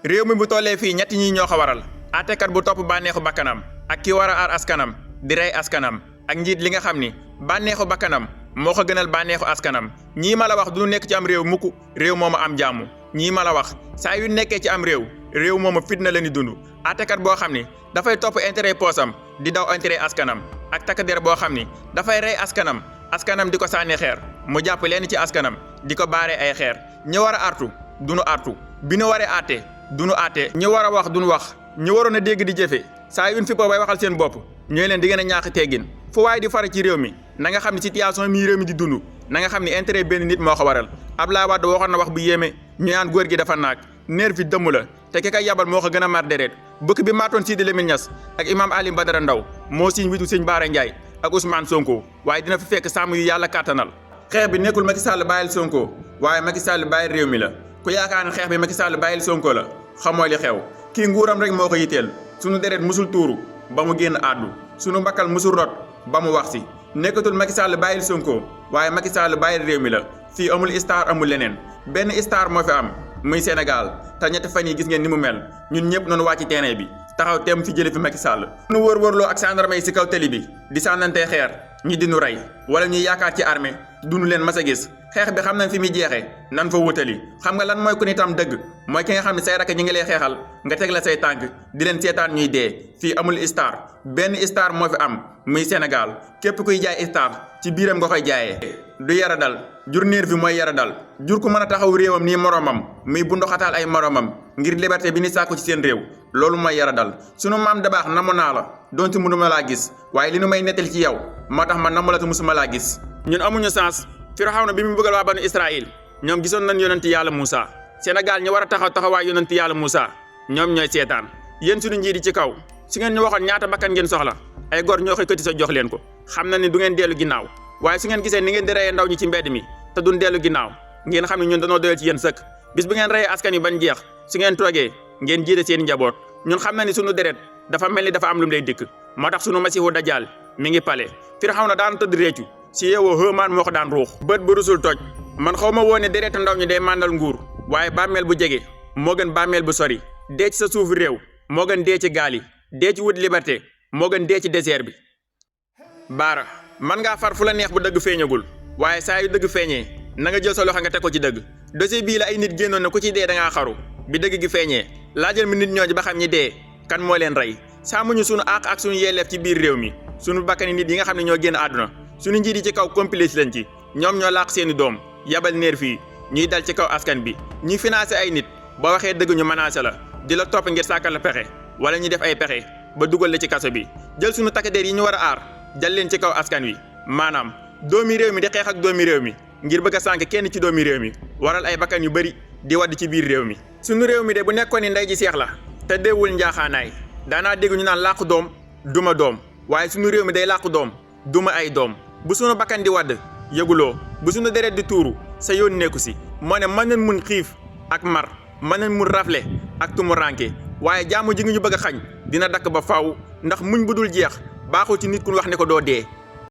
réew mi bu tollee fii ñetti ñi ñoo ko waral àttekat bu topp bànneexu bakkanam ak ki war a aar askanam di rey askanam ak njiit li nga xam ni bànneexu bakkanam moo ko gënal bànneexu askanam ñii ma la wax du nekk ci am réew mukk réew moomu am jàmm ñii ma la wax saa yu nekkee ci am réew moomu fitna la ni dund àttekat boo xam ni dafay topp intérêt poosam di daw intérêt askanam ak takk der boo xam ni dafay rey askanam di ko sànni xeer mu jàpp leen ci askanam di ko baaree ay xeer ñi war a artu duñu artu bi ñu waree àtte duñu àtte ñi war a wax duñu wax ñi waroon a dégg di jëfe saa yuñ fi po bay waxal seen bopp ñooy leen di gën a ñàkk teggin fu waaye di fara ci réew mi na nga xam ne situation mii réew mi di dund na nga xam ne intérêt benn nit moo ko waral Abdoulaye Wade waxoon na wax bu yéeme ñu naan góor gi dafa naag neer fi dëmm la te ki kay yabal moo ko gën a mar deret bëkk bi maatoon Sidi Lamine Niass ak imam Ali Badara Ndaw moo siñ witu sëñ Baara Ndiaye ak Ousmane Sonko waaye dina fi fekk sàmm yu yàlla kàttanal xeex bi nekkul Macky Sall bàyyil Sonko waaye Macky Sall bàyyil réew mi la ku yaakaar ne xeex bi Macky Sall bàyyil Sonko la xamoo li xew kii nguuram rek moo ko yitteel sunu deret musul tuuru ba mu génn àddu sunu mbakkal musul rot ba mu wax si nekkatul Macky Sall bàyyil Sonko waaye Macky Sall bàyyil réew mi la fii amul star amul leneen benn star moo fi am muy Sénégal te ñetti fan yi gis ngeen ni mu mel ñun ñëpp noonu wàcc terrain bi taxaw teem fi jële fi Macky Sall nu wër-wërloo ak gendarme yi si kaw tali bi di sànnantee xeer ñi dinu rey wala ñuy yaakaar ci armée duñu leen mas a gis xeex bi xam nañ fi muy jeexee nan fa wutali xam nga lan mooy ku nitam dëgg mooy ki nga xam ne say rakk ñi ngi lay xeexal nga teg la say tànk di leen seetaan ñuy dee fii amul star benn star moo fi am muy Sénégal képp kuy jaay star ci biiram nga koy jaayee du yara dal jur niir fi mooy yara dal jur ku mën a taxaw réewam nii moromam muy bu ndoxataal ay moromam ngir liberté bi ni sàkku ci seen réew loolu mooy yara dal sunu maam da baax namu naa la doonte mënuma laa gis waaye li nu may nettali ci yow moo tax man namu la te musuma laa gis ñun amuñu sens Firawna bi mu bëggal waa banu Israël ñoom gisoon nañ yonenti yàlla Moussa Sénégal ñu war a taxawaay yonenti yàlla Moussa ñoom ñooy seetaan yéen suñu njiit yi ci kaw su ngeen ñu waxoon ñaata bakkan ngeen soxla ay gor ñoo koy këti sa jox leen ko xam na ni du ngeen dellu ginnaaw waaye su ngeen gisee ni ngeen di reyee ndaw ñi ci mbedd mi te duñ dellu ginnaaw ngeen xam ne ñun dañoo doyal ci yéen sëkk bis bu ngeen reyee askan yi bañ jeex su ngeen toogee ngeen jiite seen njaboot ñun xam na ni suñu deret dafa mel ni dafa am lu mu lay dikk moo tax suñu masihu dajjal mi ngi pale Firawna daan tëdd réccu si yeewoo Haamaan moo ko daan ruux bët bu rusul toj man xaw ma woon ne deretu ndaw ñi day màndal nguur waaye bàmmeel bu jege moo gën bàmmeel bu sori dee ci sa suufu réew moo gën dee ci gaal yi dee ci wut liberté moo gën dee ci désert bi baara man ngaa far fu la neex bu dëgg feeñagul waaye saa yu dëgg feeñee na nga jël sa loxo nga teg ko ci dëgg dossier bii la ay nit génnoon ne ku ci dee da ngaa xaru bi dëgg gi feeñee laajal mi nit ñooñu ba xam ñi dee kan moo leen rey sàmmuñu sunu àq ak sunu yelleef ci biir réew mi sunu bakkani nit yi nga xam ne ñoo génn àdduna sunu njiit yi ci kaw complice lañ ci ñoom ñoo làq seeni doom yabal neer fii ñuy dal ci kaw askan bi ñuy financé ay nit ba waxee dëgg ñu menacé la di la topp ngir sàkkal la pexe wala ñuy def ay pexe ba dugal la ci kaso bi jël sunu takk der yi ñu war a aar jal leen ci kaw askan wi maanaam doomi réew mi di xeex ak doomi réew mi ngir bëgg a sànk kenn ci doomi réew mi waral ay bakkan yu bëri di wadd ci biir réew mi sunu réew mi de bu nekkoon ni ndey ji seex la te deewul njaaxaanaay daanaa dégg ñu naan làqu doom duma doom waaye sunu réew mi day làqu doom duma ay doom bu sunu bakkan di wadd yëguloo bu sunu deret di tuuru sa yoon nekku si moo ne mën nañ mun xiif ak mar mën nañ mun rafle ak tumuranke waaye jaamu ji ngi ñu bëgg a xañ dina dakk ba faaw ndax muñ bu dul jeex baaxul ci nit ku wax ne ko doo dee